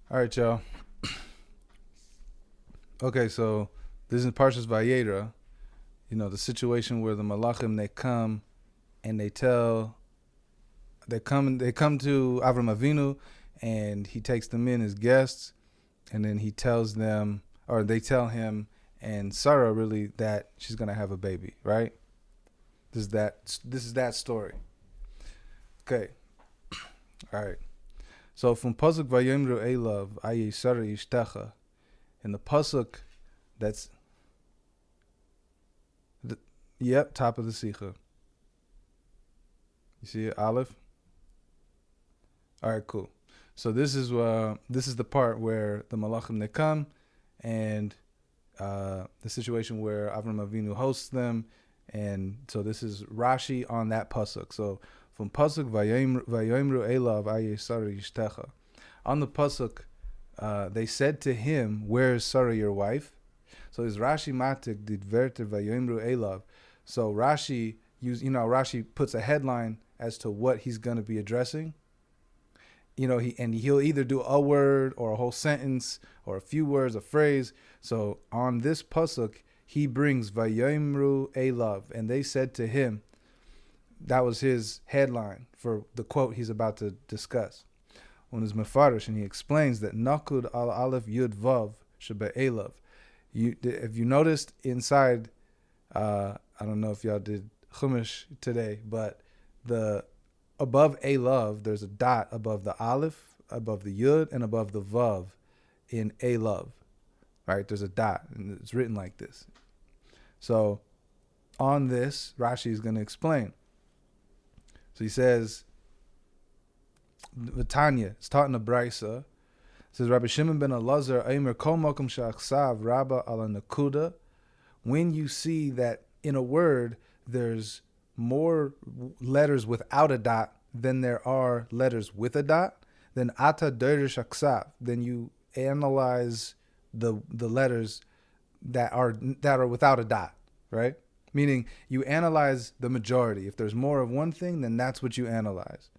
All right, y'all. Okay, so this is Parshas Vayera. You know, the situation where the Malachim, they come and they come to Avram Avinu, and he takes them in as guests, and then he tells them, or they tell him and Sarah really that she's gonna have a baby, right? This is that story. Okay. All right. So from Pasuk Vayomru Elav Aye Sarah Ishtecha, in the Pasuk that's top of the Sikha. You see it, Aleph? All right, cool. So this is the part where the Malachim, they come, and the situation where Avram Avinu hosts them, and so this is Rashi on that pasuk. So from pasuk Vayomru Elav Aye Sarah Yishtecha, on the pasuk, they said to him, "Where is Sarah your wife?" So is Rashi matik did verter Vayomru Elav. So Rashi puts a headline as to what he's going to be addressing. He'll either do a word or a whole sentence or a few words, a phrase. So on this pasuk, he brings Vayomru Elav, and they said to him. That was his headline for the quote he's about to discuss. On his Mefarish, and he explains that Nakud al Aleph Yud Vav Sheba Elav. If you noticed inside, I don't know if y'all did Chumash today, but above Elav, there's a dot above the Aleph, above the Yud, and above the Vav in Elav. Right? There's a dot, and it's written like this. So on this, Rashi is going to explain. So he says, Tanya, it's taught in the Brisa. It says, Rabbi Shimon ben Elazar, Eimer kol makom she'achsav rabba ala nakuda. When you see that in a word, there's more letters without a dot than there are letters with a dot, then ata derish aksav. Then you analyze the letters that are without a dot, right? Meaning you analyze the majority. If there's more of one thing, then that's what you analyze.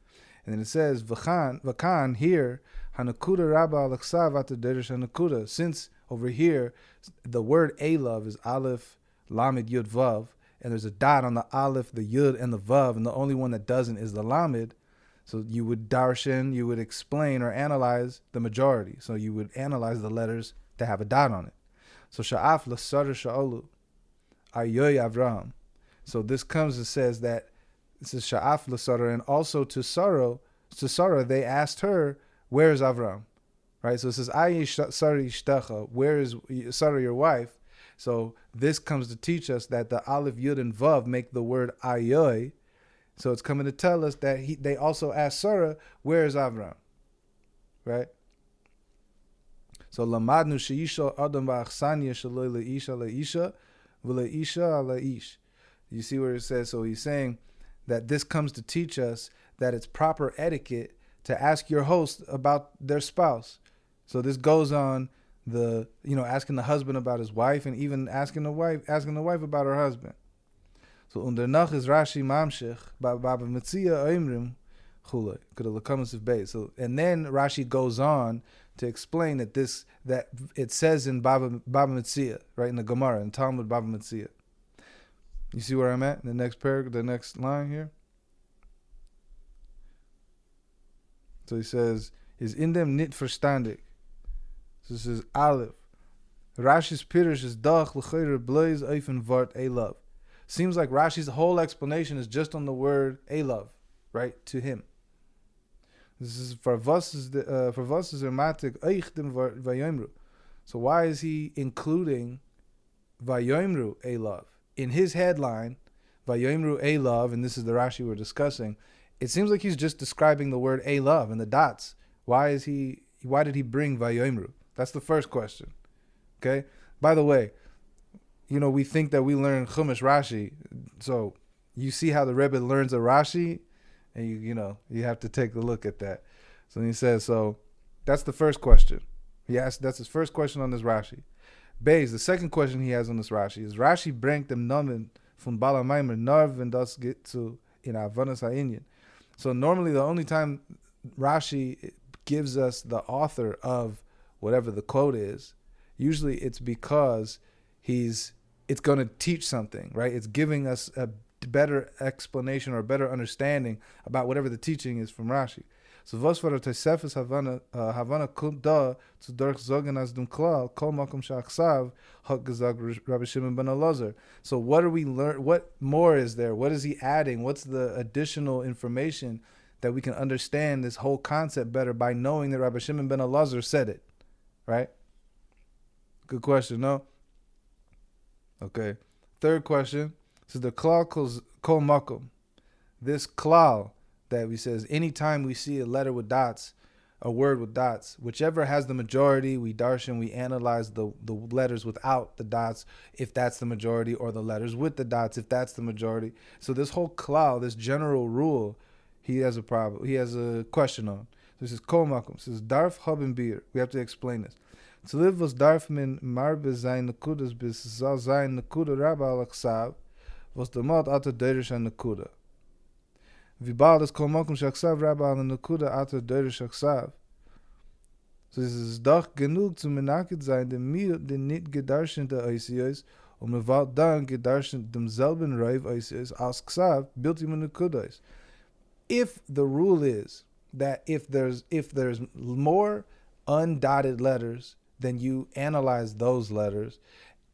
And then it says, V'kan here, Hanakuda Rabba Alaksav Ata Derish Hanakuda. Since over here, the word Elav is Aleph, Lamed, Yud, Vav, and there's a dot on the Aleph, the Yud, and the Vav, and the only one that doesn't is the Lamed. So you would darshan, you would explain or analyze the majority. So you would analyze the letters that have a dot on it. So Sha'af Lasar Sha'olu. Ayoy Avram. So this comes and says that this is Sha'af l'Sarah, and also to Sarah, they asked her, "Where is Avram?" Right. So it says Ayi Sarah Ishtecha. Where is Sarah your wife? So this comes to teach us that the Aleph, Yud, and Vav make the word Ayoy. So it's coming to tell us that they also asked Sarah, "Where is Avram?" Right. So Lamadnu sheisha Adam va'achsanya shaloi leisha. You see where it says, so he's saying that this comes to teach us that it's proper etiquette to ask your host about their spouse. So this goes on asking the husband about his wife, and even asking the wife about her husband. So undernach is Rashi mamshich baba metzia oimrim chulei could have come of base. So and then Rashi goes on to explain that it says in Baba Metzia, right, in the Gemara, in Talmud Baba Metzia. You see where I'm at? In the next paragraph, the next line here. So he says, is in them nit verstandig. So this is Aleph. Rashi's Pirush is dach l'chayre blaze eifen vart elav. Seems like Rashi's whole explanation is just on the word elav, right, to him. This is for was is matik eichtem vayomru. So why is he including vayomru elav in his headline? Vayomru elav, and this is the Rashi we're discussing. It seems like he's just describing the word elav and the dots. Why did he bring vayomru? That's the first question. Okay. By the way, we think that we learn Chumash Rashi, so you see how the Rebbe learns a Rashi. And you have to take a look at that. So he says, so that's the first question. That's his first question on this Rashi. Beis, the second question he has on this Rashi is Rashi bringt dem Namen von Balamaimer nar wenn das geht zu in Avanas Ha'inyan. So normally the only time Rashi gives us the author of whatever the quote is, usually it's because it's going to teach something, right? It's giving us a better explanation or a better understanding about whatever the teaching is from Rashi. So was for the Tosefes Havana Kunda zu durch Zogen as dem Klal Kol Makom Shachsav hat gesagt Rabbi Shimon ben Elazar. So what are we learn? What more is there? What is he adding? What's the additional information that we can understand this whole concept better by knowing that Rabbi Shimon ben Elazar said it, right? Good question, no? Okay. Third question. So the klal kol makom. This klal that we says anytime we see a letter with dots, a word with dots, whichever has the majority, we darshan, we analyze the letters without the dots if that's the majority, or the letters with the dots if that's the majority. So this whole klal, this general rule, he has a problem. He has a question on. So this is kol makom. This is darf haben bir. We have to explain this. To live was darf min marbe sein nekudas bis zal sein nekuda rabba al-aksav was the mod ata deirish an nekuda. Vibal is kol makom shaksav rabba al-nekuda ata deirish aksav. So this is doch genug zu menakit sein dem mir den nit gedarschen der Eisios mevalt dann gedarschen demselben Reiv Eisios als ksav built him nekudas. If the rule is that if there's more undotted letters, then you analyze those letters,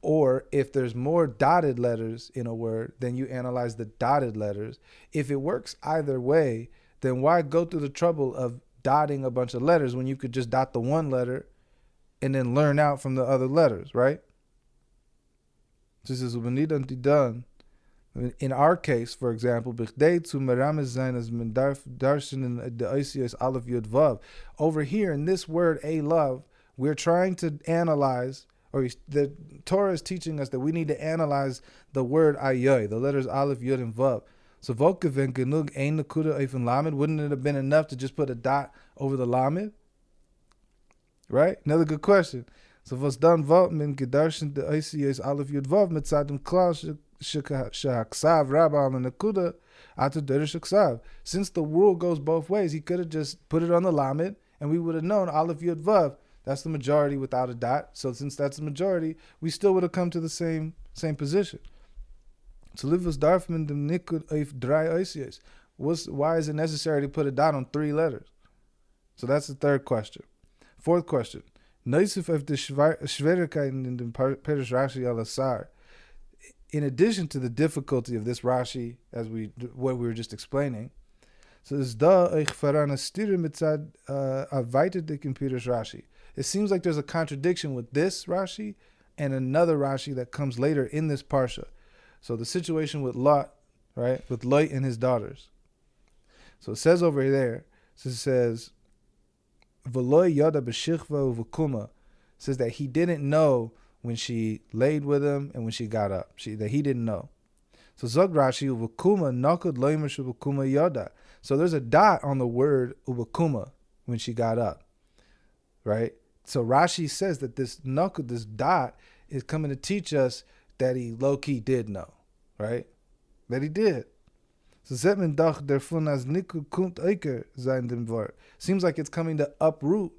or if there's more dotted letters in a word, then you analyze the dotted letters. If it works either way, then why go through the trouble of dotting a bunch of letters when you could just dot the one letter and then learn out from the other letters, right? This is done. In our case, for example, over here in this word, a love, we're trying to analyze, or the Torah is teaching us that we need to analyze the word ayoy, the letters aleph, yud, and vav. So wouldn't it have been enough to just put a dot over the lamed? Right? Another good question. So was done vav min gedarshen de aisiyos aleph yud vav mitzadem klal shehaksav rabba al nekuda atu derish haksav. Since the rule goes both ways, he could have just put it on the lamed, and we would have known aleph yud vav. That's the majority without a dot. So since that's the majority, we still would have come to the same position. So livus darfman dem nikud if dry oisios. Why is it necessary to put a dot on 3 letters? So that's the third question. Fourth question. Neusuf of the Schwierigkeiten in the Perish Rashi al-Asar. In addition to the difficulty of this Rashi, what we were just explaining, so is da ich farana stire mitzad avaited in Perish Rashi. It seems like there's a contradiction with this Rashi and another Rashi that comes later in this parsha. So the situation with Lot, right, with Lot and his daughters. So it says over there, so it says, V'loy yada b'shichva uv'kuma, says that he didn't know when she laid with him and when she got up. That he didn't know. So Zog Rashi uv'kuma nakud loymer shuv'kuma yada. So there's a dot on the word uv'kuma when she got up, right? So Rashi says that this nakud, this dot, is coming to teach us that he low-key did know, right? That he did. So Zetman dach derfun as nikud kumt eiker sein dem Wort. Seems like it's coming to uproot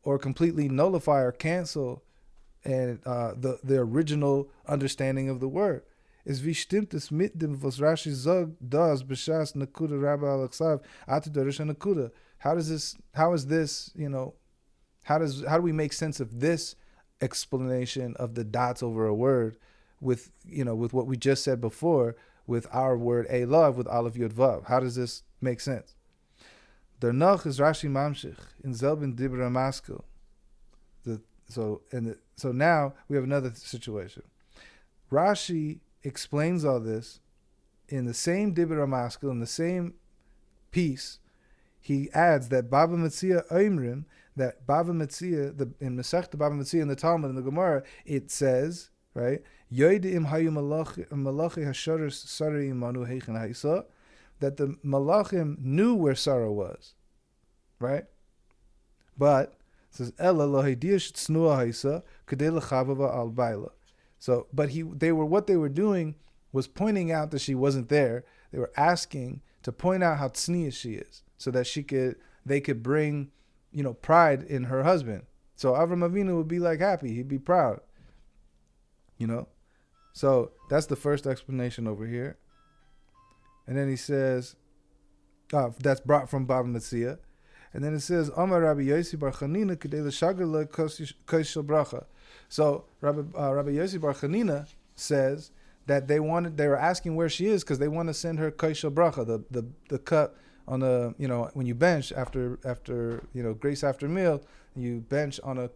or completely nullify or cancel and the original understanding of the word. Is wie stimmt es mit dem was Rashi sagt das b'shas nakuda rabba al-aksav atu derish nakuda? How do we make sense of this explanation of the dots over a word with what we just said before with our word a love with aleph yud vav? How does this make sense? Danach is Rashi mamshich in zelben dibra maskel. So now we have another situation. Rashi explains all this in the same dibra maskel, in the same piece. He adds that Baba Metzia Oimrim, that Baba Metzia, in Masechta Baba Metzia in the Talmud in the Gemara, it says, right, Yoidim hayu malachi hasharis sari imanu heichen haisa, that the malachim knew where Sarah was, right? But it says Ella lo heidiyash tsnua haisa kadei lechavava al baila. So, but what they were doing was pointing out that she wasn't there. They were asking to point out how tzniya she is, so that they could bring pride in her husband. So Avram Avinu would be like happy. He'd be proud. So that's the first explanation over here. And then he says, that's brought from Bava Metzia. And then it says, Amar Rabbi Yossi Bar Chanina Kedei L'Shagar Le Koshel Bracha. So Rabbi Yossi Bar Chanina says that they were asking where she is because they want to send her Koshel Bracha, the cup on the, when you bench after grace after meal, you bench on a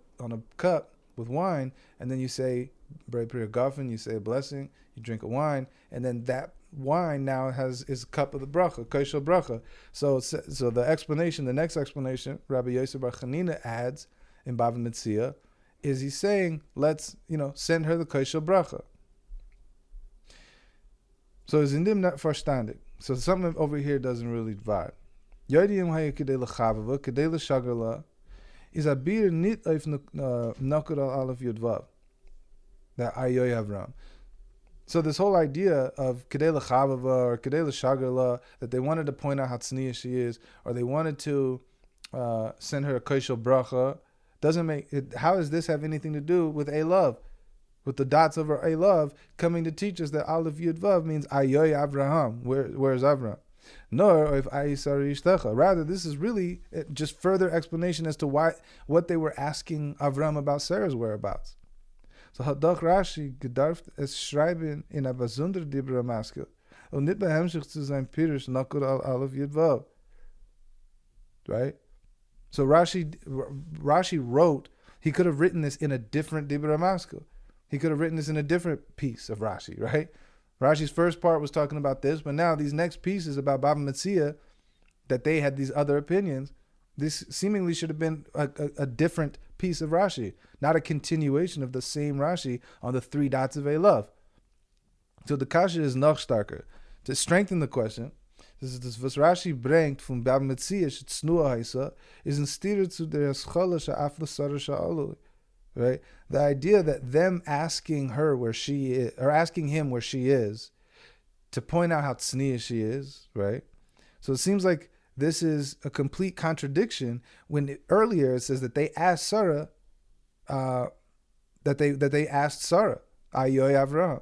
cup with wine, and then you say B'rei Pri Hagafen, you say a blessing, you drink a wine, and then that wine now is a cup of the bracha, koshel bracha. So the next explanation, Rabbi Yosef Bar Chanina adds in Bava Metzia, is he's saying, let's, send her the koshel bracha. So is in them not verstandig. So something over here doesn't really vibe. Yodim hayu kedei l'chavava, kedei l'shagarla, is a bir nit auf nakud al aleph yudvav. That ayoy Avram. So this whole idea of Kedei L'Chavava or Kedei L'Shagarla, that they wanted to point out how tzniya she is, or they wanted to send her a koshel bracha, doesn't make it. How does this have anything to do with a love? With the dots over a love coming to teach us that Aleph Yud Vav means Ayoy Avraham. Where's Avram? Nor if Ayisari Ishtecha. Rather, this is really just further explanation as to what they were asking Avram about Sarah's whereabouts. So Hadach Rashi gedarft es schreiben in a besondere Dibra Maske und nicht behemschig zu sein Pirush Nakur al Aleph Yud Vav. Right? So Rashi wrote, he could have written this in a different Dibra Maske. He could have written this in a different piece of Rashi, right? Rashi's first part was talking about this, but now these next pieces about Bava Metzia, that they had these other opinions, this seemingly should have been a different piece of Rashi, not a continuation of the same Rashi on the three dots of a love. So the kasha is noch starker. To strengthen the question, this is this was Rashi bringt from Bava Metzia shnua haisa is in steer to the schola sha'afla sarah sha'alu. Right? The idea that them asking her where she is, or asking him where she is, to point out how tzniya she is, right? So it seems like this is a complete contradiction when earlier it says that they asked Sarah, that they asked Sarah, Ayoy Avraham,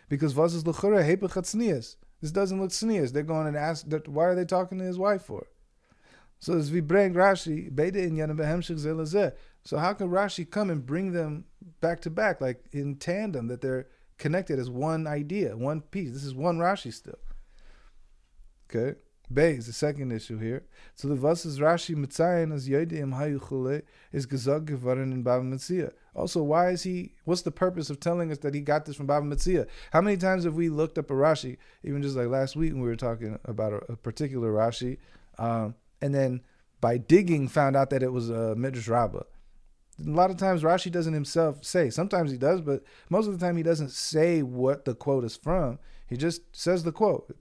because was is l'chura hepech tznius. This doesn't look tznius. They're going and ask that. Why are they talking to his wife for? So as we bring Rashi, beide in yana behemshich zelazeh. So how can Rashi come and bring them back to back, like in tandem, that they're connected as one idea, one piece? This is one Rashi still. Okay. Bey is the second issue here. So the Vasas Rashi Mitzayin as Yodim Hayu Chule is Gezag Gevarin in Bava Metzia. Also, what's the purpose of telling us that he got this from Bava Metzia? How many times have we looked up a Rashi, even just like last week when we were talking about a particular Rashi, and then by digging found out that it was a Midrash Rabbah? A lot of times Rashi doesn't himself say. Sometimes he does, but most of the time he doesn't say what the quote is from. He just says the quote.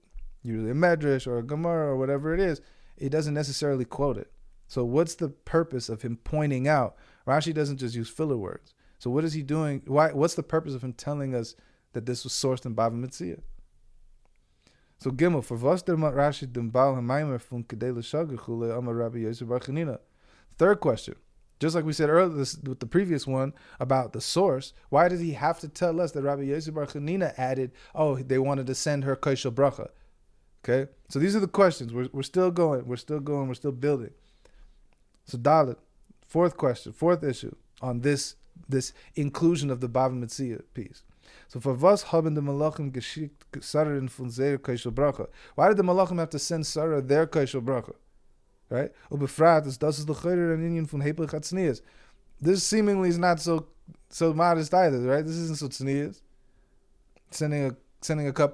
Usually a Medrash or a Gemara or whatever it is. He doesn't necessarily quote it. So what's the purpose of him pointing out? Rashi doesn't just use filler words. So what is he doing? What's the purpose of him telling us that this was sourced in Bava Metzia? So Gimel, for was der Rashi dem Baal HaMaimer von Kedei L'Shagar Chule Amar Rabbi Yosef Bar Chanina. Third question. Just like we said earlier with the previous one about the source, why did he have to tell us that Rabbi Yosef Bar Chanina added, they wanted to send her koshel bracha? Okay, so these are the questions. We're still going. We're still building. So Dalit, fourth issue on this inclusion of the Bava Metzia piece. So for was haben the Malachim geschickt Sarah von Zeir koshel bracha? Why did the Malachim have to send Sarah their koshel bracha? Right? Ubefrat is das is the chayrer and Indian von hepech tznius. This seemingly is not so modest either, right? This isn't so tznius. Sending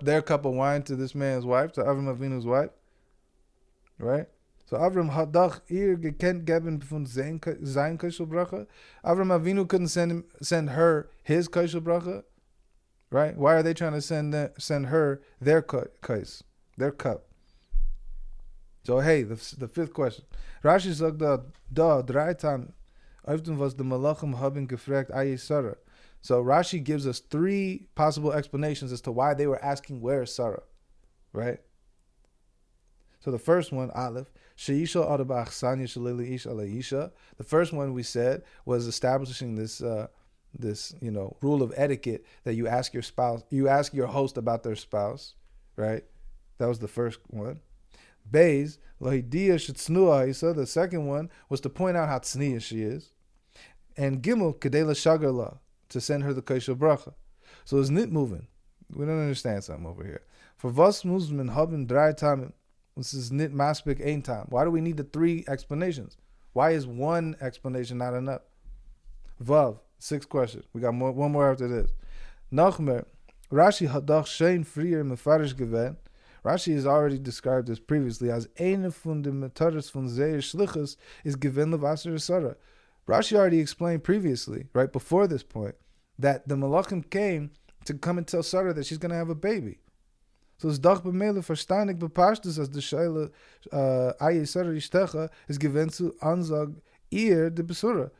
their cup of wine to this man's wife, to Avram Avinu's wife, right? So Avram hadach ihr gekent geben von sein koshel bracha. Avram Avinu couldn't send her his koshel bracha, right? Why are they trying to send her their kais, their cup? So hey, the fifth question. Rashi sagt da drei Tan, öften was the Malachim haben gefragt ayi Sarah. So Rashi gives us three possible explanations as to why they were asking where is Sarah, right? So the first one, Aleph, Sheisha Adaba Achsanya Shalili Ish Isha. The first one we said was establishing this rule of etiquette that you ask your host about their spouse, right? That was the first one. Beis, Lahidia Shitsnua Isa. The second one was to point out how tzniya she is. And Gimel, Kedela Shagarla, to send her the Kaisha Bracha. So it's nit moving. We don't understand something over here. For Vas Muslim Haben Drei Tamim, this is nit maspik ein time. Why do we need the 3 explanations? Why is 1 explanation not enough? Vav, 6th question. We got one more after this. Nachmer, Rashi hadach shein frier mefarish gewen. Rashi has already described this previously as eine von den metaris von zeir shlichus is given levaser sarah. Rashi already explained previously, right before this point, that the malachim came to come and tell Sarah that she's going to have a baby. So it's doch b'mele verstaanig bepashtus as the shaila aye Sarah ishtecha is given to anzag ear de besura.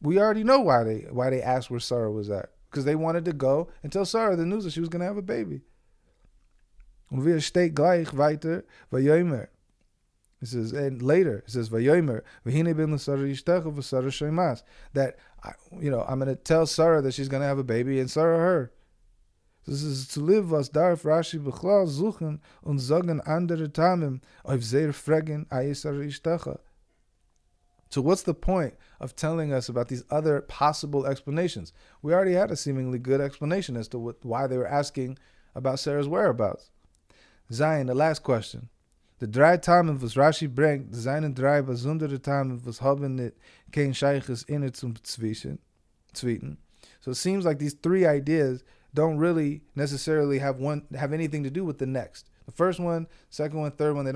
We already know why they asked where Sarah was at, because they wanted to go and tell Sarah the news that she was going to have a baby. Und wir steht gleich weiter, vayomer. It says, and later, it says, vayomer, v'hine bin l'Sarah yishtecha v'Sarah sheimas. That, I'm going to tell Sarah that she's going to have a baby, and Sarah her. So this is to live was darf Rashi b'chlal suchen und sagen andere Tamim auf sehr fragen aye Sarah yishtecha. So what's the point of telling us about these other possible explanations? We already had a seemingly good explanation as to why they were asking about Sarah's whereabouts. Zayin, the last question. The drei Tamen was Rashi bringt, the seinen drei besondere Tamen was haben nicht kein Scheiches inner zum Zweiten. So it seems like these 3 ideas don't really necessarily have anything to do with the next. The first one, second one, third one, they're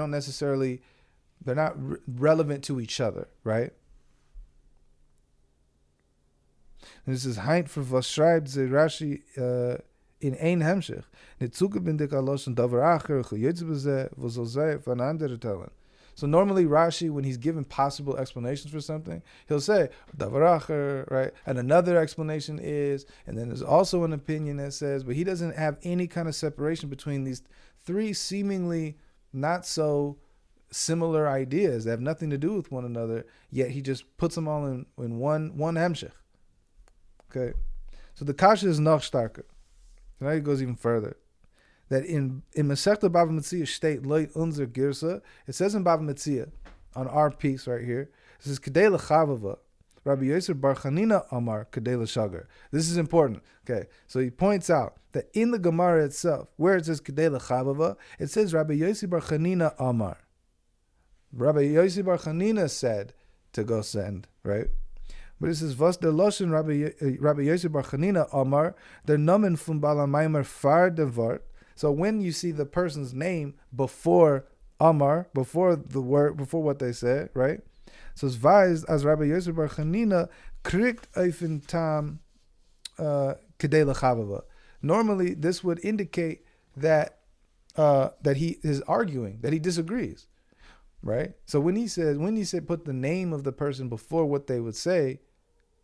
not relevant to each other, right? And this is Heint for was schreibt ze Rashi in ein Hemshech. Nicht zugebindig alles und davar acher, gejutz beze, was soll sei von andere tellen. So normally Rashi, when he's given possible explanations for something, he'll say, davar acher, right? And another explanation is, and then there's also an opinion that says, but he doesn't have any kind of separation between these 3 seemingly not so similar ideas that have nothing to do with one another, yet he just puts them all in one hemshech. Okay? So the kasha is noch starker. Now he goes even further. That in Masechta Bava Metzia state Loit Unzer Girsa, it says in Bava Metzia, on our piece right here, it says Kedei Lechavava, Rabbi Yosef Bar Chanina Amar Kedei Leshagar. This is important. Okay, so he points out that in the Gemara itself, where it says Kedei Lechavava, it says Rabbi Yosef Bar Chanina Amar. Rabbi Yosef Bar Chanina said to go send, right? But it says, was der Loshen Rabbi Yosef Bar Chanina Amar, der Nomen von Balamaimer far de Wort. So when you see the person's name before Amar, before the word, before what they said, right? So it's vised as Rabbi Yosef Bar Chanina kriegt eifen tam kedei lechavava. Normally, this would indicate that he is arguing, that he disagrees, right? So when he said put the name of the person before what they would say,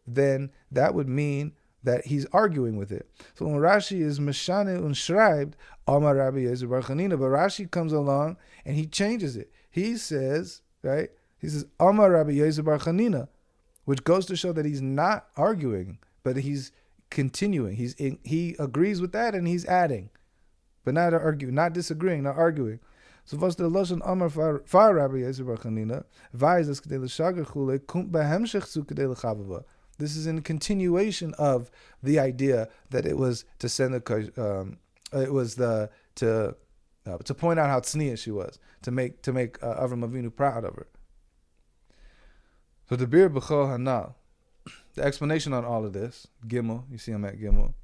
then that would mean that he's arguing with it. So when Rashi is Meshane und schreibt, Amar Rabbi Yosef Bar Chanina, but Rashi comes along and he changes it. He says, right? He says, Amar Rabbi Yosef Bar Chanina, which goes to show that he's not arguing, but he's continuing. He agrees with that and he's adding, but not arguing, not disagreeing, not arguing. So was der Loshen Amar far Rabbi Yosef Bar Chanina, weiß das Kedei L'Shagar Chule, kommt bei Hemshech zu Kedei L'Chavava. This is in continuation of the idea that it was to send to point out how tzniya she was, to make Avram Avinu proud of her. So the Bir B'chol Hanal, the explanation on all of this, Gimel, you see him at Gimel.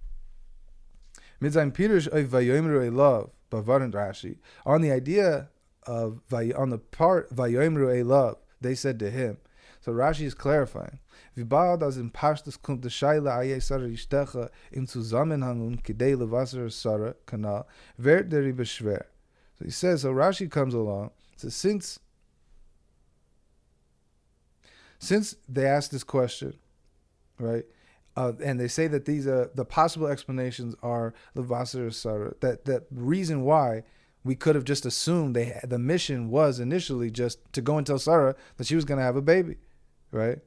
Mitzayim Pirush Oy Vayoimru Elav Bavarant Rashi, on the idea of on the part Vayoimru Elav, they said to him. So Rashi is clarifying. Wie bald als in Pashtus kommt der Scheile aye Sarah Ishtecha im Zusammenhang und Kedei Levasser Sarah Kanal, wird der Rebbe schwer. So he says, so Rashi comes along, says since they asked this question, right, and they say that these the possible explanations are Levasser Sarah, that reason why we could have just assumed the mission was initially just to go and tell Sarah that she was going to have a baby, right?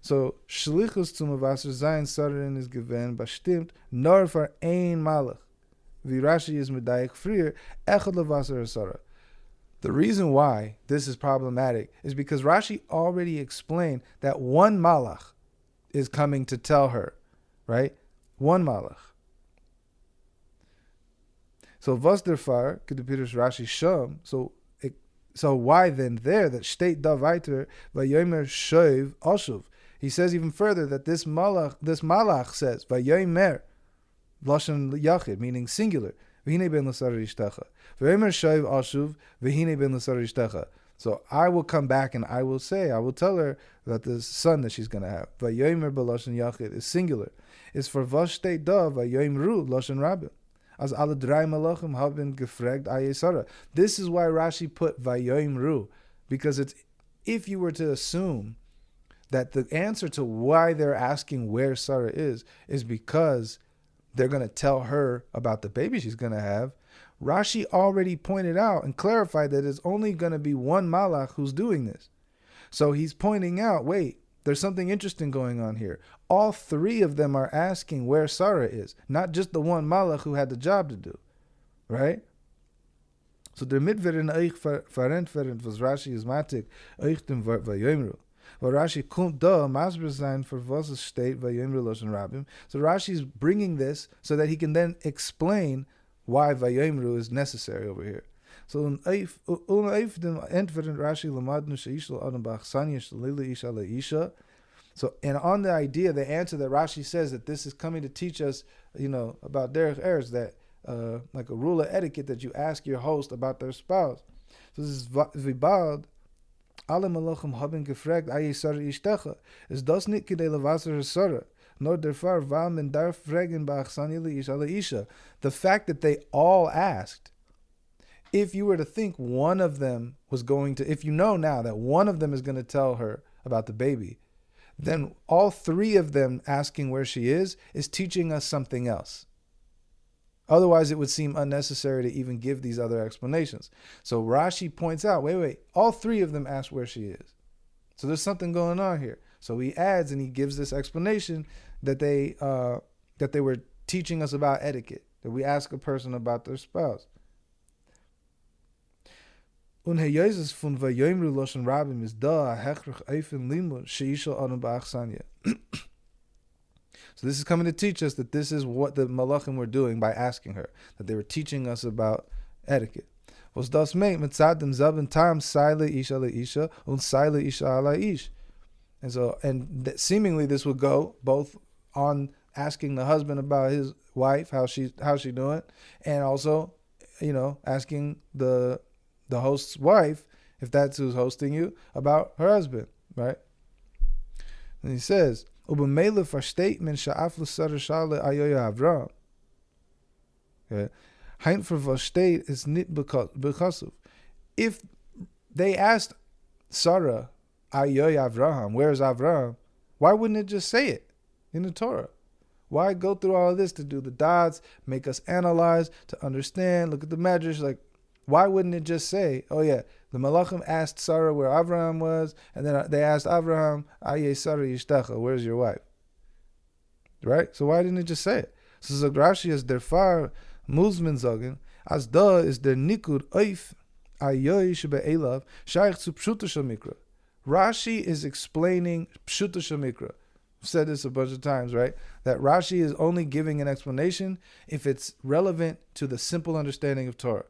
So, Shlichus zum Wasser sein Sarah is given, bestimmt nur für ein Malach. Wie Rashi is medayik frier, echad levasser Sarah. The reason why this is problematic is because Rashi already explained that one malach is coming to tell her, right? One malach. So was der Fall, Kedupirish Rashi Sham, so why then there that steht da weiter, Vayomer Shoiv Oshuv. He says even further that this malach says, Vayomer, Lashon Yachid, meaning singular. V'hinei ben l'sar ishtecha. V'yomer Shoiv Oshuv, v'hinei ben l'sar ishtecha. So I will come back and I will tell her that the son that she's going to have. Vayomer b'lashon Yachid is singular. It's for was steht da, Vayomru, Lashon Rabbi. As alle drei Malachim haben gefragt aye Sarah. This is why Rashi put Vayomru, because it's, if you were to assume that the answer to why they're asking where Sarah is because they're going to tell her about the baby she's going to have, Rashi already pointed out and clarified that it's only going to be one Malach who's doing this. So he's pointing out, wait, there's something interesting going on here. All three of them are asking where Sarah is, not just the one Malach who had the job to do, right? So der mitweren euch verantwortend was Rashi is matik euch dem Wort Vayomru. Weil Rashi kommt da masber sein für was es steht Vayomru Lashon Rabbim. So Rashi is bringing this so that he can then explain why Vayomru is necessary over here. So uneif dem entweren Rashi lamadnu sheishlo adam bachsanya shalila isha leisha. So, and on the idea, the answer that Rashi says that this is coming to teach us, about derech eretz, that like a rule of etiquette that you ask your host about their spouse. So this is vibald. Alle malachim haben gefragt, aye Sarah ishtecha. Is das nicht kedei levasser Sarah? Nor derfar weil men darf fragen ba'achsani leisha leisha. The fact that they all asked, if you were to think one of them was going to, if you know now that one of them is going to tell her about the baby, then all three of them asking where she is teaching us something else. Otherwise, it would seem unnecessary to even give these other explanations. So Rashi points out, wait, all three of them ask where she is. So there's something going on here. So he adds and he gives this explanation that they were teaching us about etiquette, that we ask a person about their spouse. So this is coming to teach us that this is what the Malachim were doing by asking her, that they were teaching us about etiquette. Was das meint mit dem selben Time seile ish ala isha und seile isha ala ish. And so, seemingly this would go both on asking the husband about his wife, how's she doing, and also, asking the host's wife, if that's who's hosting you, about her husband, right? And he says, "Ubemele versteht men sha'af l'sar shale ayoya Avram." Okay, hein for versteht is nit bekasav. If they asked Sarah, ayoya Avraham, where's Avraham? Why wouldn't it just say it in the Torah? Why go through all of this to do the dots, make us analyze, to understand, look at the measures, like? Why wouldn't it just say, oh yeah, the Malachim asked Sarah where Avraham was, and then they asked Avraham, aye Sarah yishtecha, where's your wife? Right? So why didn't it just say it? So Rashi is der far Muslim sagen, as da is der nikud oif ayoy shebe'elav shaykh zu pshuta shamikra. Rashi is explaining pshuta shamikra. I've said this a bunch of times, right? That Rashi is only giving an explanation if it's relevant to the simple understanding of Torah.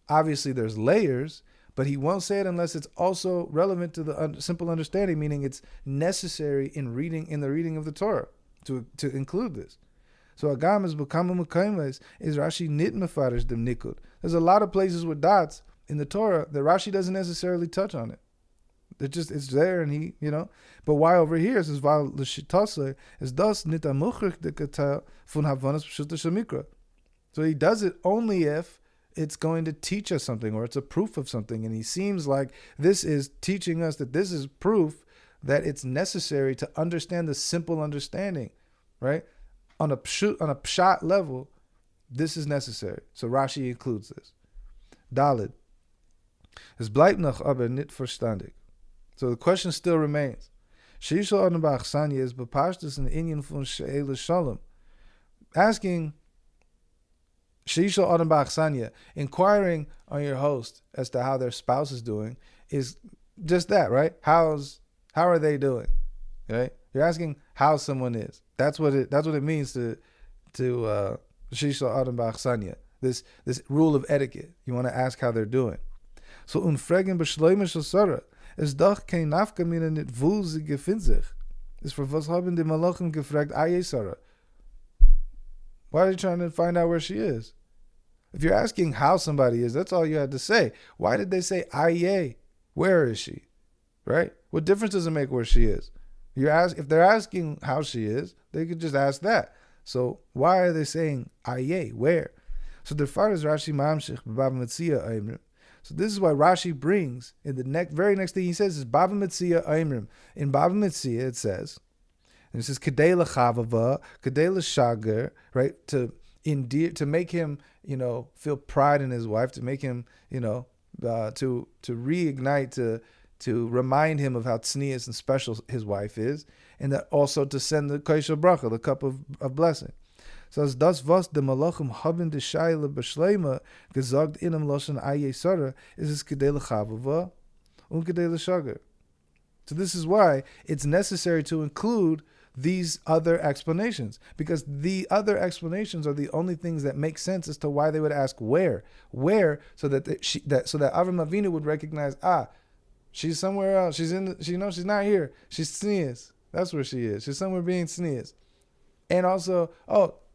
Obviously, there's layers, but he won't say it unless it's also relevant to the simple understanding, meaning it's necessary in the reading of the Torah to include this. So Agam is Bukama Mukaimas is Rashi nit mefarish dem nikud. There's a lot of places with dots in the Torah that Rashi doesn't necessarily touch on it. It's there, and But why over here is weil l'shitase is das nit amuchrik de kata fun havanas pshuta shamikra. So he does it only if it's going to teach us something, or it's a proof of something. And he seems like this is teaching us that this is proof that it's necessary to understand the simple understanding, right? On a pshat level, This is necessary. So Rashi includes this. Dalid. Es bleibt noch aber nicht verstandig. So the question still remains. Sheishal Adam Ba'achsanya is bepashtus in Indian von She'ela Shalom. Asking Sheishal Adam Ba'achsanya, inquiring on your host as to how their spouse is doing, is just that, right? How are they doing? Right? You're asking how someone is. That's what it means to Sheishal Adam Ba'achsanya. This rule of etiquette. You want to ask how they're doing. So unfragen beschleunigen shel Sarah is doch kein Nafkamina nit wo sie gefindt sich. Is for was haben die Malachim gefragt aye Sarah? Why are you trying to find out where she is? If you're asking how somebody is, that's all you had to say. Why did they say aye? Where is she? Right? What difference does it make where she is? If they're asking how she is, they could just ask that. So why are they saying aye? Where? So the far is Rashi Mamshich B'Bava Metzia Aimrim. So this is why Rashi brings in the very next thing he says is Bava Metzia Aimrim. In Bava Metzia it says, and it says Kedei L'Chavava, Kedei L'Shager, right? To make him, feel pride in his wife, to make him, to reignite, to remind him of how tznius and special his wife is, and that also to send the Kaisha Bracha, the cup of blessing. So as das was the Malachim haben de Shaila beschleima gesagt in einem Lashon Aye Sarah is es Kedei L'Chavava und Kedei L'Shager. So this is why it's necessary to include these other explanations, because the other explanations are the only things that make sense as to why they would ask where, so that Avram Avinu would recognize, she's somewhere else. She's she's not here. She's tznius. That's where she is. She's somewhere being tznius. And also,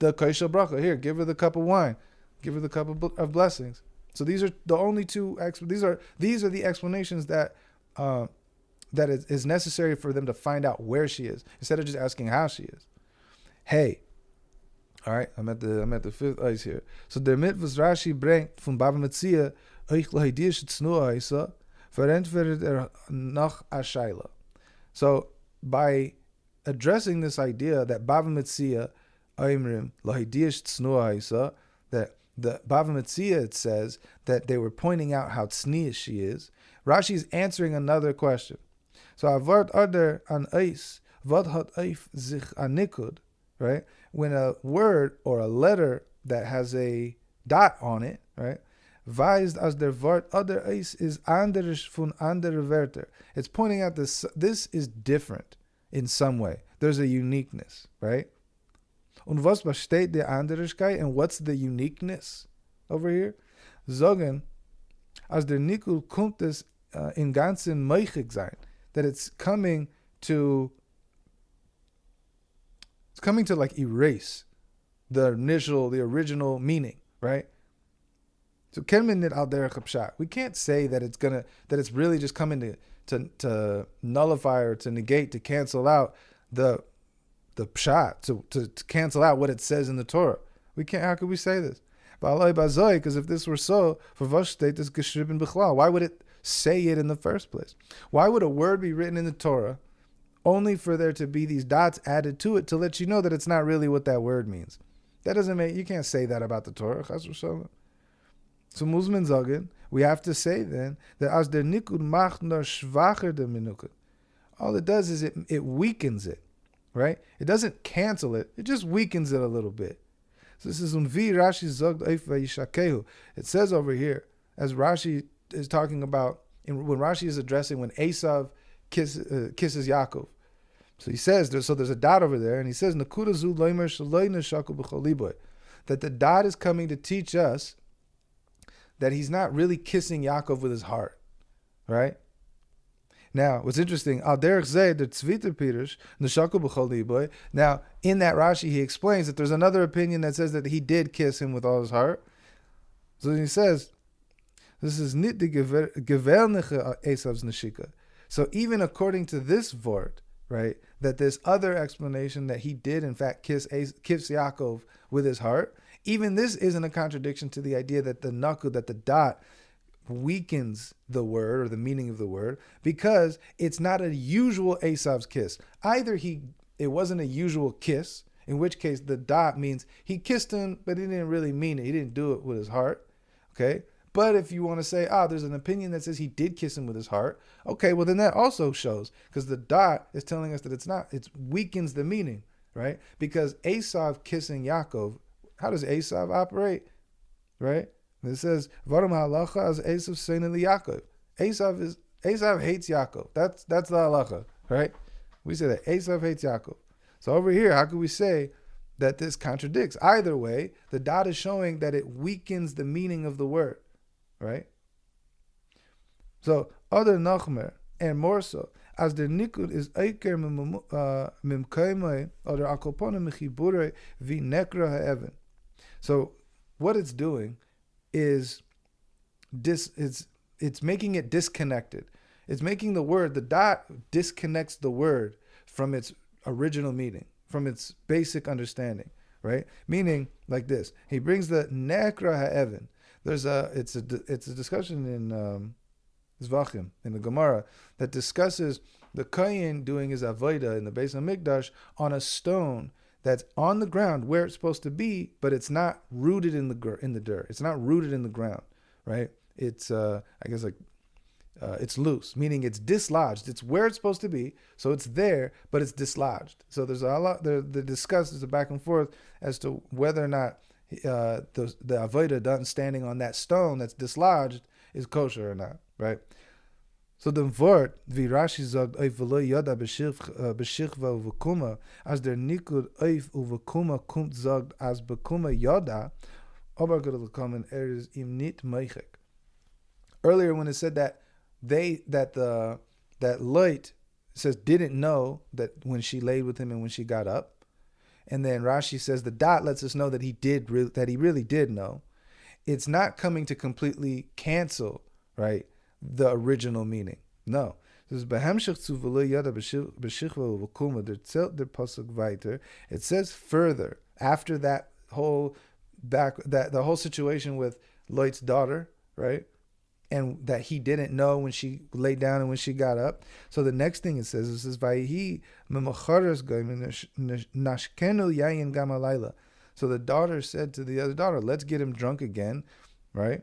the kaishel bracha, here, give her the cup of wine, give her the cup of blessings. So these are the only two. These are the explanations that is necessary for them to find out where she is, instead of just asking how she is. Hey, all right, I'm at the fifth ice here. So der mitvus Rashi bringt von Bava Metzia euch lahidische Tznua isa verantwortet nach Ashaila. So by addressing this idea that Bava Metzia Aimrim lahidische Tznua isa, that the Bava Metzia, it says that they were pointing out how tznius she is. Rashi is answering another question. So avart other an eis, vad hat eif sich anikud, right? When a word or a letter that has a dot on it, right? Weist as der Wort other eis is anders von andere Wörter. It's pointing out this is different in some way. There's a uniqueness, right? Und was besteht der Anderigkeit, and what's the uniqueness over here? Sagen, as der Nikud kommt es in ganzen meichig sein. That it's coming to like erase the original meaning, right? So kenmin nit al derech pshat. We can't say that it's really just coming to nullify or to negate, to cancel out the pshat, to cancel out what it says in the Torah. We can't. How could we say this? Because if this were so, why would it say it in the first place? Why would a word be written in the Torah only for there to be these dots added to it to let you know that it's not really what that word means? That doesn't make, you can't say that about the Torah. So Muzman Zagin, we have to say then that as der Nikud macht nur schwacher der Minukud. All it does is it weakens it, right? It doesn't cancel it, it just weakens it a little bit. So this is Unvi Rashi Zog Eif Vayishakehu. It says over here, as Rashi is talking about, when Rashi is addressing when Esav kisses Yaakov. So he says, there's a dot over there, and he says, Nakuda zu loimer shaloi neshaku b'chol liboy, that the dot is coming to teach us that he's not really kissing Yaakov with his heart, right? Now, what's interesting, al derech zeh der tzviter pirush neshaku b'chol liboy. Now, in that Rashi, he explains that there's another opinion that says that he did kiss him with all his heart. So he says, this is nit de gewelnige Esav's neshika. So even according to this vort, right, that this other explanation that he did in fact kiss Yaakov with his heart, even this isn't a contradiction to the idea that the nakud, that the dot, weakens the word or the meaning of the word, because it's not a usual Esav's kiss. Either it wasn't a usual kiss, in which case the dot means he kissed him, but he didn't really mean it. He didn't do it with his heart. Okay? But if you want to say, there's an opinion that says he did kiss him with his heart, okay, well then that also shows, because the dot is telling us that it's not, it weakens the meaning, right? Because Esav kissing Yaakov, how does Esav operate, right? It says, Varam halacha as Esav saying to Yaakov. Esav hates Yaakov. That's the halacha, right? We say that Esav hates Yaakov. So over here, how could we say that this contradicts? Either way, the dot is showing that it weakens the meaning of the word, right? So, other nachmer, and more so, as the nikud is eiker mimkaimai, other akopona mechibure vi nekra ha'evan. So, what it's doing is it's making it disconnected. It's making the word, the dot disconnects the word from its original meaning, from its basic understanding, right? Meaning like this. He brings the nekra ha'evan. It's a discussion in Zvachim, in the Gemara, that discusses the Kohen doing his avodah in the Beis HaMikdash on a stone that's on the ground where it's supposed to be, but it's not rooted in the dirt. It's not rooted in the ground, right? It's it's loose, meaning it's dislodged. It's where it's supposed to be, so it's there, but it's dislodged. So there's a lot. The discuss is a back and forth as to whether or not the avodah done standing on that stone that's dislodged is kosher or not, right? So the word wie Rashi sagt oif v'lo yada b'shichva uvekuma as der nikud oif uvekuma kumt sagt as bekuma yada aber gedel kommen is im nit meichek. Earlier when it said that that light says didn't know that when she laid with him and when she got up, and then Rashi says the dot lets us know that he really did know. It's not coming to completely cancel, right, the original meaning. No. It says further, after the whole situation with Lot's daughter, right? And that he didn't know when she laid down and when she got up. So the next thing it says Vayihi memocharas nashkenu yayin gam halayla. So the daughter said to the other daughter, let's get him drunk again, right?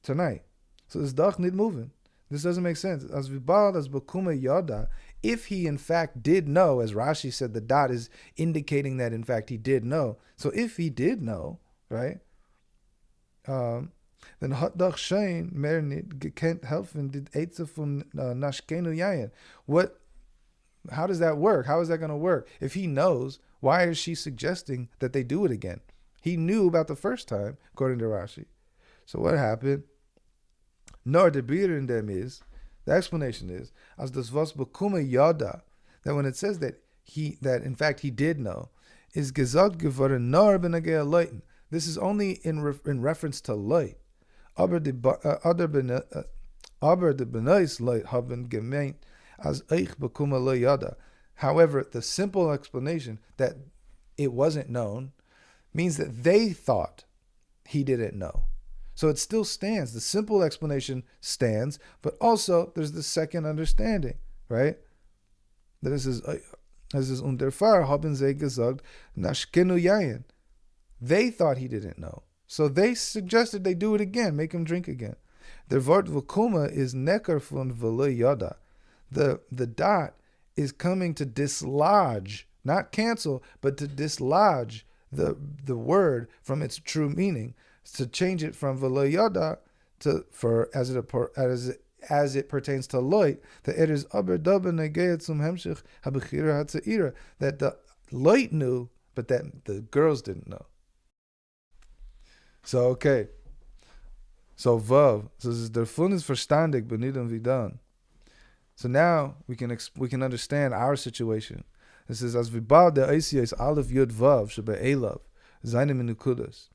Tonight. So this dach need moving. This doesn't make sense. As vibal as bakuma yada, if he in fact did know, as Rashi said, the dot is indicating that in fact he did know. So if he did know, right? Then hat doch schein mehr nicht gekent helfen dit Eitze von nashkenu yayin. How does that work? How is that going to work? If he knows, why is she suggesting that they do it again? He knew about the first time, according to Rashi. So what happened? Nor the beer in them is, the explanation is, as das was bekuma yada, that when it says that in fact he did know, is gesagt geworden nor benagea leuten. This is only in reference to light. Aber the benais light haben gemeint as eich bekuma lo yada. However, the simple explanation that it wasn't known means that they thought he didn't know. So it still stands. The simple explanation stands, but also there's the second understanding, right? That it says, unterfahr haben sie gesagt, nashkenu yayin. They thought he didn't know. So they suggested they do it again, make him drink again. The word v'kuma is neker von v'lo yada. The dot is coming to dislodge, not cancel, but to dislodge the word from its true meaning, to change it from v'lo yada as it pertains to light, that it is aber daber negeit zum hemshich habechira hatzeira, that the light knew, but that the girls didn't know. So okay, so vav, so der Fun is verstandig, but nicht vidan. So now we can understand our situation. It says as vibal der Eisia is aleph yud vav shebe elav zayne minukudas.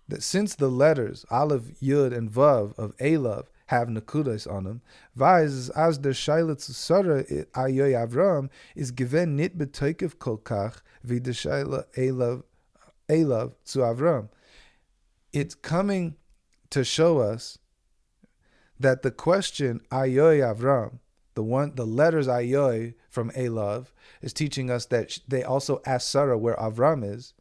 That since the letters aleph yud and vav of elav have nakudas on them, vayz as der shaila tzara ayoy Avram is given nit betoikev kolkach vi der shaila elav zu Avram. It's coming to show us that the question ayoy Avram, the letters Ayoy from Elav is teaching us that they also asked Sarah where Avram is.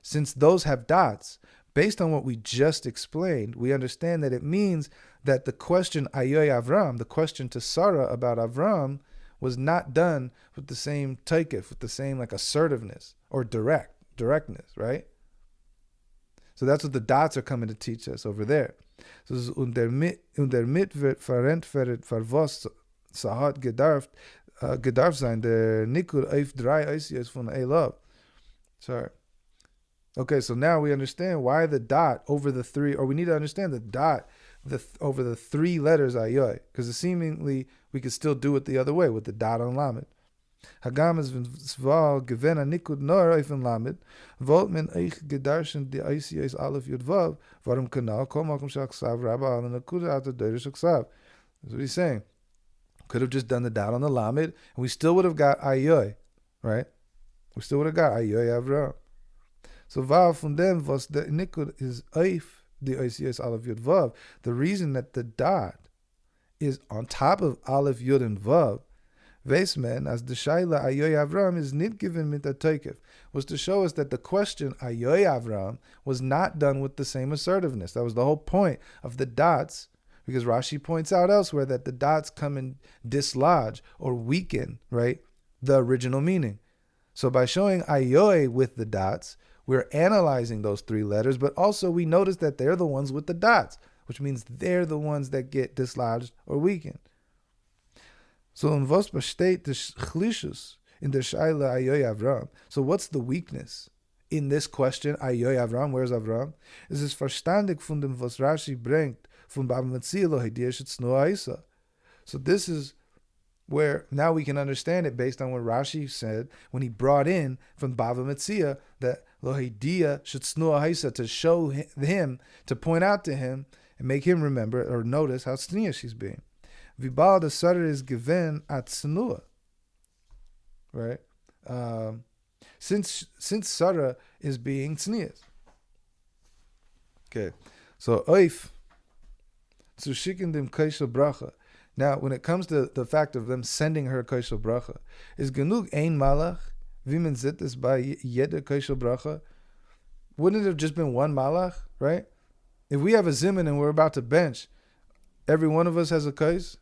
Since those have dots, based on what we just explained, we understand that it means that the question Ayoy Avram, the question to Sarah about Avram, was not done with the same taikif, with the same like assertiveness or directness, right? So that's what the dots are coming to teach us over there. So unter mit wird verantwortet für was hat gedarf sein der Nikud auf 3 Eisios von Elav. Sorry. Okay, so now we understand why the dot over the 3, or we need to understand the dot over the 3 letters Ayoy, because seemingly we could still do it the other way with the dot on Lamed. Hagam is zval gewen a Nikud nor auf en Lamed, volt men eich gedarschen die Eisios Aleph Yud Vav, warum kanal kol makom shaksav Rabbi al Nakuda at the Derish Aksav. That's what he's saying. Could have just done the dot on the Lamed, and we still would have got Ayoy, right? We still would have got Ayoy Avram. So Vav von dem was the Nikud is Eif the Eisios Aleph Yud Vav. The reason that the dot is on top of Aleph Yud and Vav, Veismen, as the Shaila Ayoy Avram is not given mit a taikif, was to show us that the question Ayoy Avram was not done with the same assertiveness. That was the whole point of the dots, because Rashi points out elsewhere that the dots come and dislodge or weaken, right, the original meaning. So by showing Ayoy with the dots, we're analyzing those 3 letters, but also we notice that they're the ones with the dots, which means they're the ones that get dislodged or weakened. So in was besteht the chlishus in der Shaila Ayoy Avram. So what's the weakness in this question? Ayoy Avram, where's Avram? Is es verstandig von dem was Rashi bringt von Baba Metzia lo hidiyah shetznu ha'isa. So this is where now we can understand it based on what Rashi said when he brought in from Bava Metzia that lo hidiyah shetznu ha'isa, to show him, to point out to him and make him remember or notice how tzniya she's being. Vibal the Sarah is given at Tznua, right? Since Sarah is being tznias. Okay, so oif zu schicken dem kaishel bracha. Now, when it comes to the fact of them sending her kaishel bracha, is genug ein malach wie man zit is by jeder kaishel bracha? Wouldn't it have just been one malach, right? If we have a zimun and we're about to bench, every one of us has a kais.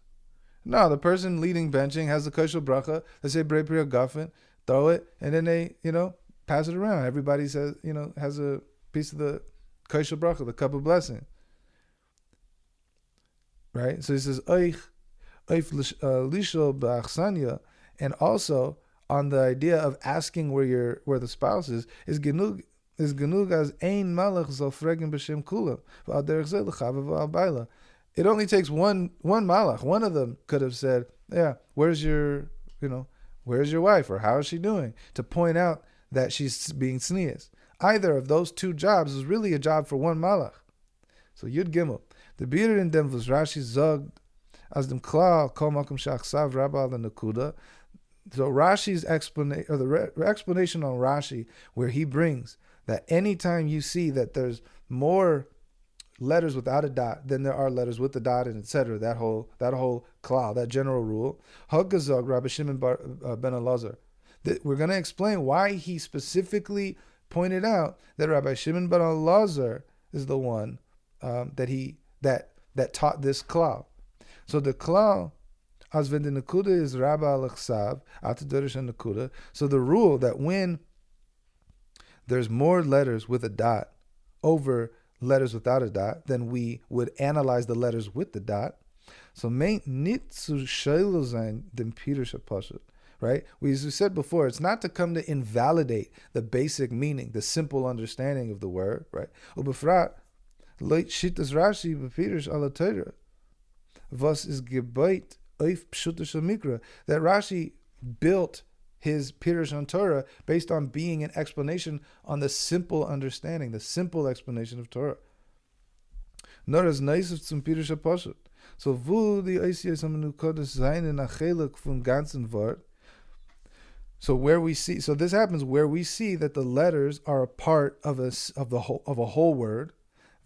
No, the person leading benching has the kosher bracha. They say Brei Priya Gafen, throw it, and then they, pass it around. Everybody says, has a piece of the kosher bracha, the cup of blessing. Right? So he says, Oich lishol ba'achsanya, and also on the idea of asking where the spouse is genug as ein malach zal fregen b'shem kula v'al derech zeh l'chava v'al baila. It only takes one malach. One of them could have said, "Yeah, where's your wife, or how is she doing?" to point out that she's being tznius. Either of those 2 jobs is really a job for one malach. So Yud Gimel, the bitter in dem was Rashi zog as dem klal kol makom shachsav Rabbi al Nakuda. So Rashi's explanation, or the explanation on Rashi, where he brings that anytime you see that there's more letters without a dot than there are letters with the dot, and etc. That whole klal, that general rule. Hagazog Rabbi Shimon ben Elazar. We're going to explain why he specifically pointed out that Rabbi Shimon ben Elazar is the one that taught this klal. So the klal, as when the nakuda is Rabbi al-Chsav, atadorish and nakuda. So the rule that when there's more letters with a dot over letters without a dot, then we would analyze the letters with the dot. So meint nit zu shelo sein dem pirush hapashut, right? As we said before, it's not to come to invalidate the basic meaning, the simple understanding of the word, right? Ubefrat leit shitas Rashi bepirush ala Torah, was is gebait oif pshuta mikra, that Rashi built his pirush on Torah based on being an explanation on the simple understanding, the simple explanation of Torah. Nor as nice zum pirush hapashut. So wo die Eisios hamenukodes seinen achelek vom ganzen Wort. So this happens where we see that the letters are a part of a whole word.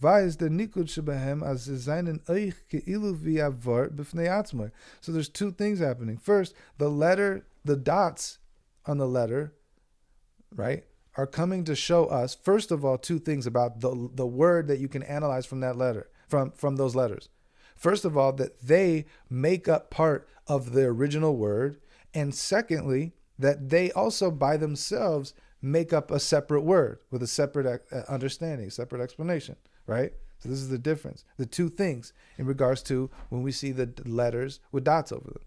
Weiß der Nikud shebehem as ze seinen euch keilu vi avort b'fnei atzmai. So there's two things happening. First, the dots on the letter, right, are coming to show us, first of all, two things about the word that you can analyze from that letter, from those letters. First of all, that they make up part of the original word, and secondly, that they also by themselves make up a separate word with a separate understanding, separate explanation, right? So this is the difference, the two things in regards to when we see the letters with dots over them.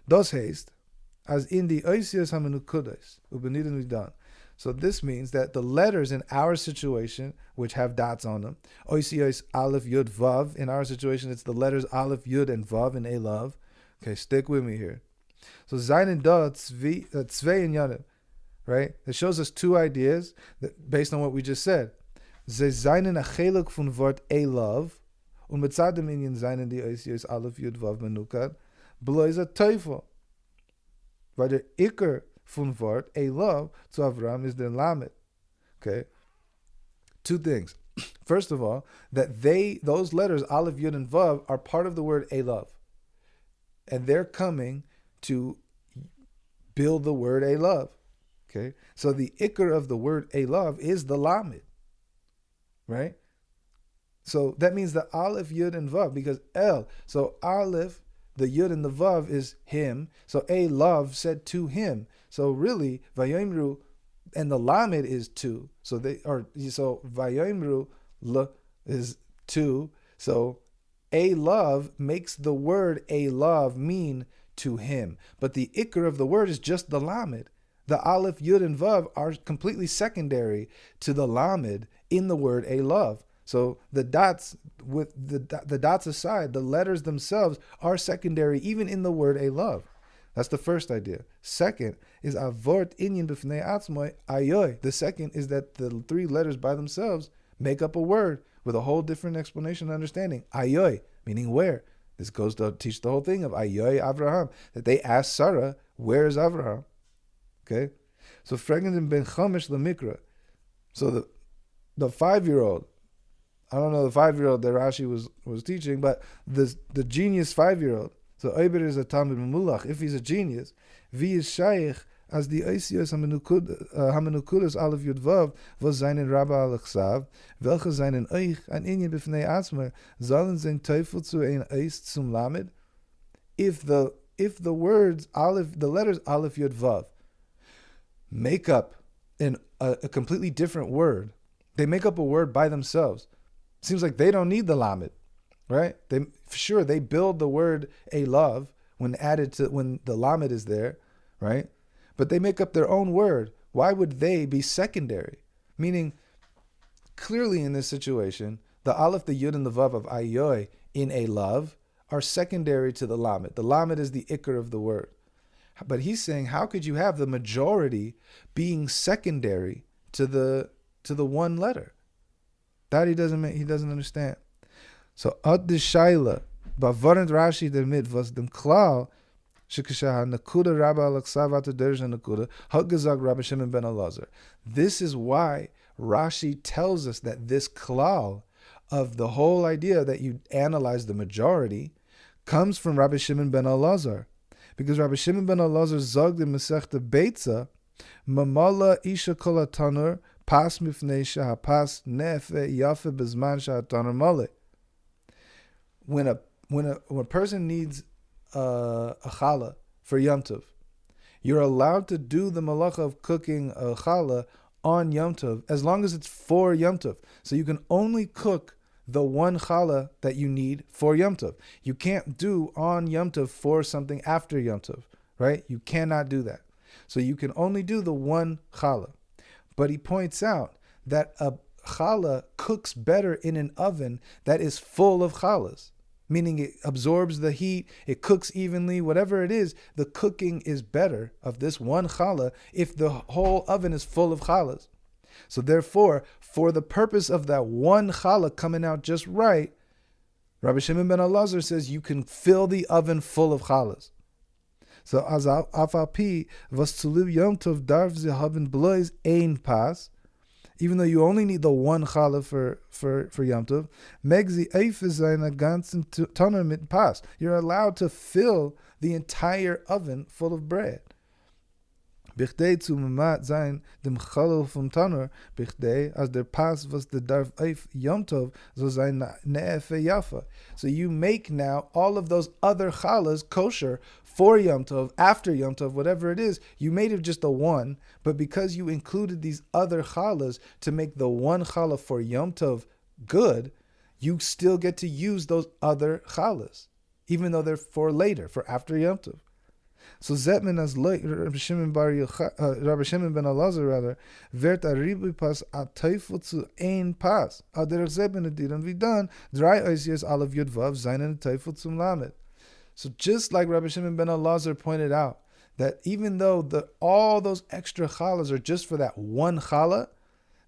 Das heißt, as in the oisios hamenukudes, ubeniden done. So this means that the letters in our situation, which have dots on them, oisios aleph yud vav, in our situation it's the letters aleph yud and vav in elav. Okay, stick with me here. So zayin and da tzvei and yanim, right? It shows us two ideas that, based on what we just said. Ze zayin a chelek fun vort elav, und mit zadem inyan zayin die oisios aleph yud vav menukad, blois a teufel. Weil der Iker von Wort, Elav, zu Avram is the Lamed. Okay? Two things. First of all, that those letters, Aleph, Yud, and Vav, are part of the word Elav. And they're coming to build the word Elav. Okay? So the Iker of the word Elav is the Lamed. Right? So that means the Aleph, Yud, and Vav, because El, so Aleph, the Yud and the Vav is him. So a love said to him. So really, Vayomru and the Lamed is two. So Vayomru l is two. So a love makes the word a love mean to him. But the Iker of the word is just the Lamed. The Aleph, Yud, and Vav are completely secondary to the Lamed in the word a love. So the dots, with the dots aside, the letters themselves are secondary even in the word a love. That's the first idea. Second is avort inyan b'fnei atzmai ayoy. The second is that the three letters by themselves make up a word with a whole different explanation and understanding. Ayoy, meaning where. This goes to teach the whole thing of ayoy Avraham, that they asked Sarah, where is Avraham? Okay? So fragen ben chamesh lemikra. So the 5-year-old, I don't know the 5-year-old that Rashi was teaching, but the genius 5-year-old. So Oiber is a Talmud Memulach. If he's a genius, vi is shaykh as the Oisios hamenukudas Aleph Yud Vav was seinen Rabbi Alechsav, welche seinen Euch an Inyan b'fnei Atzma sollen sein Teufel zu ein Eis zum Lamed. If the words Aleph, the letters Aleph Yud Vav, make up a completely different word, they make up a word by themselves. Seems like they don't need the Lamed, right? They build the word a love when the Lamed is there, right? But they make up their own word. Why would they be secondary? Meaning, clearly in this situation, the Aleph, the Yud, and the Vav of Ayoy in a love are secondary to the Lamed. The Lamed is the Iker of the word. But he's saying, how could you have the majority being secondary to the one letter? That he doesn't understand. So ad the shaila bavarent Rashi damit was dem klar shekasha nakuda Rabbi Aleksav at derj nakuda hagazag Rabbi Shimon ben Elazar. This is why Rashi tells us that this klal of the whole idea that you analyze the majority comes from Rabbi Shimon ben Elazar, because Rabbi Shimon ben Elazar zog the Masechta Beitza mamala isha kol hatanur pas mifnei shahapas nefe yafe bezman shahatanur male. When a person needs a challah for Yom Tov, you're allowed to do the malacha of cooking a challah on Yom Tov as long as it's for Yom Tov. So you can only cook the one challah that you need for Yom Tov. You can't do on Yom Tov for something after Yom Tov, right? You cannot do that. So you can only do the one challah. But he points out that a challah cooks better in an oven that is full of challahs, meaning it absorbs the heat, it cooks evenly, whatever it is, the cooking is better of this one challah if the whole oven is full of challahs. So therefore, for the purpose of that one challah coming out just right, Rabbi Shimon ben Elazar says you can fill the oven full of challahs. So as afapi was zu lieb Yom Tov darf sie haben bloß ein Pass, even though you only need the one challah for Yom Tov, megzi eifes seine ganzen Tonner mit Pas. You're allowed to fill the entire oven full of bread. Bichdei zu mamat sein dem Challah vom Tanner, bichdei as der Pas was der darf eif Yom Tov so sein ne'efe yafa. So you make now all of those other challahs kosher for Yom Tov, after Yom Tov, whatever it is. You made it just the one, but because you included these other challahs to make the one challah for Yom Tov good, you still get to use those other challahs, even though they're for later, for after Yom Tov. So Zetman as Rabbi Shimon ben Elazar rather, wird a ribu pas a teufel zu ein pas. A derech Zetman ediran vidan, drei oisiers alav yudvav seinen teufel zum lamed. So just like Rabbi Shimon ben Elazar pointed out, that even though all those extra challahs are just for that one challah,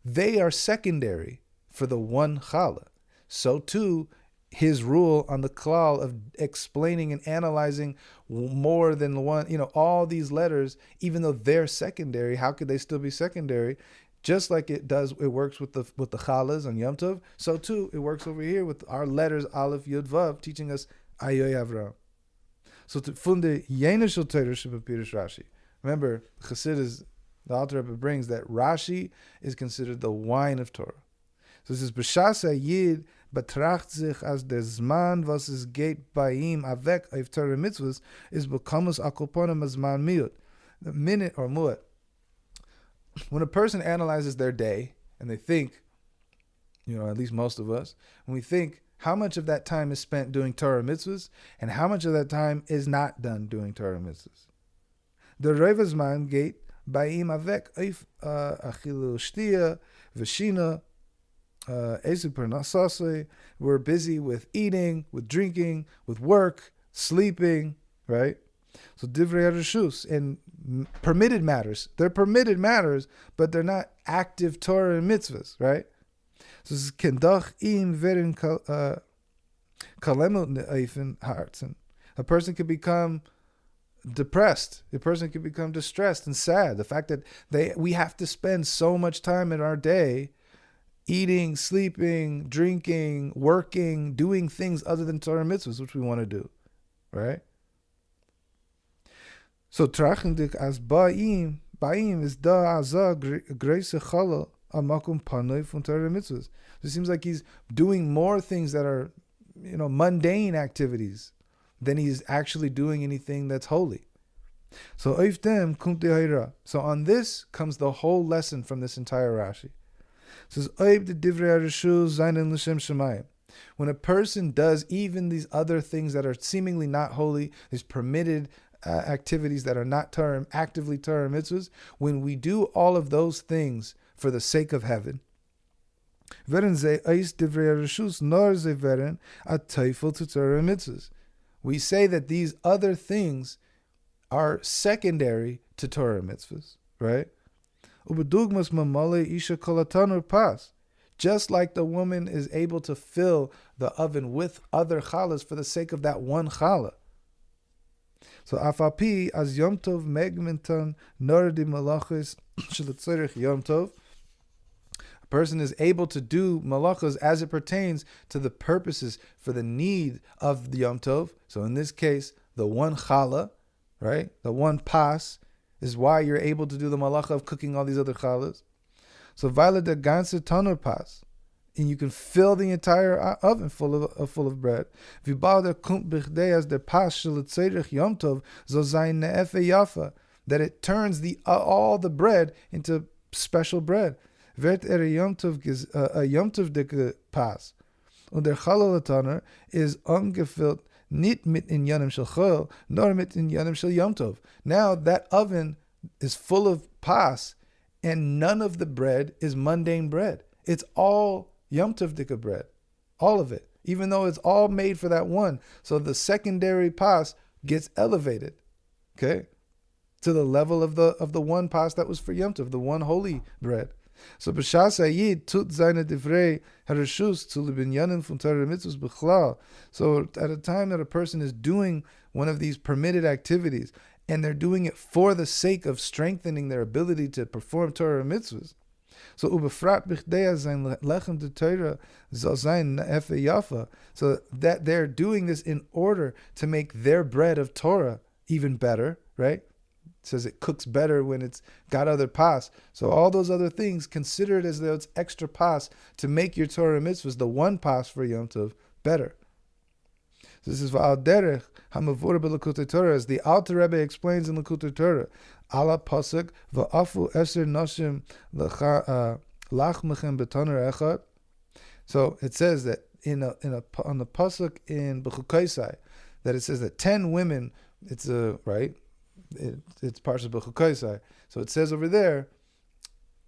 they are secondary for the one challah. So too, his rule on the klal of explaining and analyzing more than one, all these letters, even though they're secondary, how could they still be secondary? Just like it works with the challahs on Yom Tov, so too it works over here with our letters Aleph Yud Vav, teaching us Ayoy Avraham. So to funde yene shel Torah shebepirish Rashi. Remember, Chassidus, the Alter Rebbe brings that Rashi is considered the wine of Torah. So it says b'shas yid betracht sich as der Zman was es geht bei ihm avek auf Torah mitzvahs is bekommos akoponim as man miut. The minute or muat. When a person analyzes their day and they think, at least most of us, when we think how much of that time is spent doing Torah mitzvahs and how much of that time is not done doing Torah mitzvahs. The Reva Zman geht bei ihm avek auf achilu shtia v'shina. We're busy with eating, with drinking, with work, sleeping, right? So divrei harishus and permitted matters. They're permitted matters, but they're not active Torah and mitzvahs, right? So this is kendach im verin kalemot ne'eifin hartzen. A person could become depressed. A person could become distressed and sad. The fact that we have to spend so much time in our day eating, sleeping, drinking, working, doing things other than Torah mitzvahs, which we want to do, right? So trachendik as ba'im is da azah greise chala amakum panoi from Torah mitzvahs. So it seems like he's doing more things that are, mundane activities than he's actually doing anything that's holy. So oif dem kumt de Vayera. So on this comes the whole lesson from this entire Rashi. Says, when a person does even these other things that are seemingly not holy, these permitted activities that are not actively Torah mitzvahs, when we do all of those things for the sake of heaven, we say that these other things are secondary to Torah mitzvahs, right? Just like the woman is able to fill the oven with other challahs for the sake of that one challah. So afapi as Yom Tov megmentan nordi malachos sheletzorich Yom Tov. A person is able to do malachos as it pertains to the purposes for the need of the Yom Tov. So in this case, the one challah, right? The one pas is why you're able to do the malacha of cooking all these other challahs. So violet the ganze tonner pas, and you can fill the entire oven full of bread. That it turns all the bread into special bread. Wird Yom Tov dicke pas. Und der Challah Tanner is ungefüllt nicht mit in Yanim Shel Chol, nor mit in Yanim Shel Yom Tov. Now that oven is full of pas, and none of the bread is mundane bread. It's all Yom Tov Dika bread, all of it, even though it's all made for that one. So the secondary pas gets elevated, okay, to the level of the one pas that was for Yom Tov, the one holy bread. So b'shas hayid tut zayne divrei harishus zu libinyanim from Torah mitzvahs b'chlal. So at a time that a person is doing one of these permitted activities, and they're doing it for the sake of strengthening their ability to perform Torah mitzvahs, So ubefrat bichdei sein lechem de Torah soll sein efe yafa. So that they're doing this in order to make their bread of Torah even better, right? It says it cooks better when it's got other pas. So all those other things, consider it as though it's extra pas to make your Torah mitzvahs, the one pas for Yom Tov, better. So this is Va'al Derech Hamavura B'Lekutei Torah, as the Alter Rebbe explains in Lekutei Torah. Ala pasuk va'afu eser nashim lachmechem b'taner echad. So it says that on the pasuk in B'chukaisai, that it says that 10 women. It's right. It's Parshat B'chukaisai. So it says over there,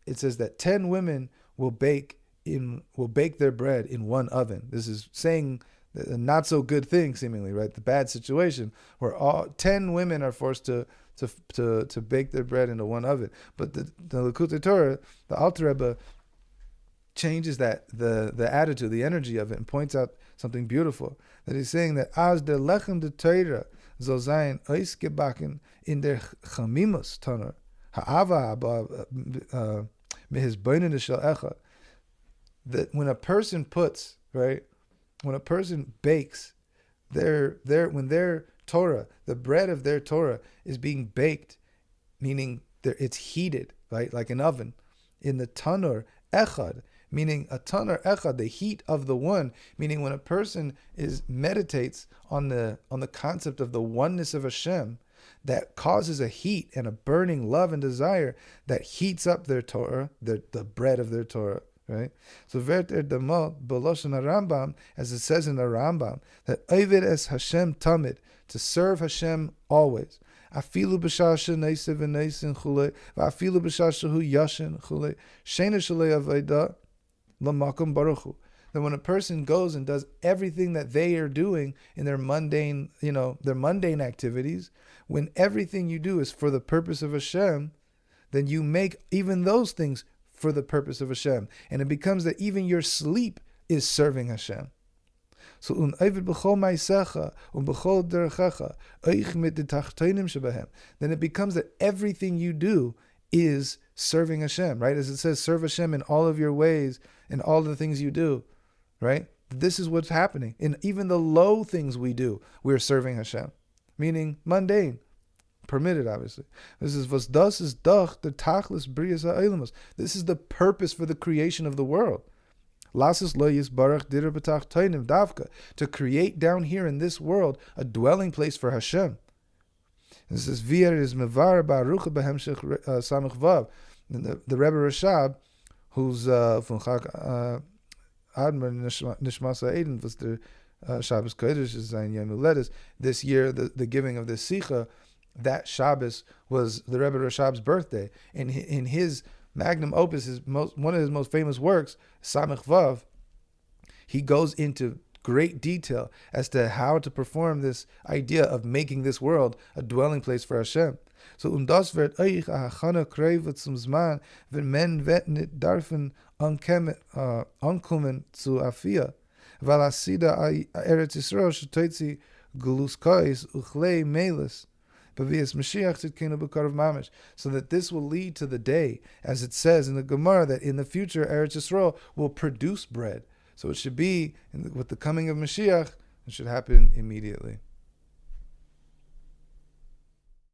it says that 10 women will bake their bread in one oven. This is saying a not so good thing, seemingly, right? The bad situation where all 10 women are forced to bake their bread into one oven. But the Lekutei Torah, the Alter Rebbe, changes that the attitude, the energy of it, and points out something beautiful. That he's saying that as der lechem de Torah soll sein ausgebacken in der chamimus Tanur ha'ava mehizboinen shel echad. That when a person puts, right, when a person bakes when their Torah, the bread of their Torah is being baked, meaning it's heated, right, like an oven, in the tanur echad, meaning a tanur echad, the heat of the one, meaning when a person meditates on the concept of the oneness of Hashem, that causes a heat and a burning love and desire that heats up their Torah, the bread of their Torah. Right, so Verter Damot Beloshen Rambam, as it says in the Rambam, that Ovid es Hashem Tamid, to serve Hashem always. Afilu b'shasha neise v'neisin chulei, v'afilu b'shasha hu yashin chulei, shena shalei aveda l'makom baruch hu. That when a person goes and does everything that they are doing in their mundane activities, when everything you do is for the purpose of Hashem, then you make even those things for the purpose of Hashem. And it becomes that even your sleep is serving Hashem. So then it becomes that everything you do is serving Hashem, right? As it says, serve Hashem in all of your ways, in all the things you do, right? This is what's happening. In even the low things we do, we're serving Hashem, meaning mundane. Permitted, obviously. This is was is doch the tachlis brias ha'olamos. This is the purpose for the creation of the world. Lasis lo yisbarach direr b'tach tainim davka, to create down here in this world a dwelling place for Hashem. This is Vayera is mevar baruch behemshech samach vav. The Rebbe Rashab, who's from Chag Admar Nishmasa Eden, was the Shabbos Kodesh is Zayin Yom Huledes. This year, the giving of this Sicha, that Shabbos was the Rebbe Rashab's birthday. In his magnum opus, one of his most famous works, Samech Vav, he goes into great detail as to how to perform this idea of making this world a dwelling place for Hashem. So das wird euch a hachana kreve zum Zman, wenn men nit darfen ankommen zu Afia, weil asida Eretz Yisrael shtoitzi gluskais uchlei melis. So that this will lead to the day, as it says in the Gemara, that in the future Eretz Yisrael will produce bread. So it should be, with the coming of Mashiach, it should happen immediately.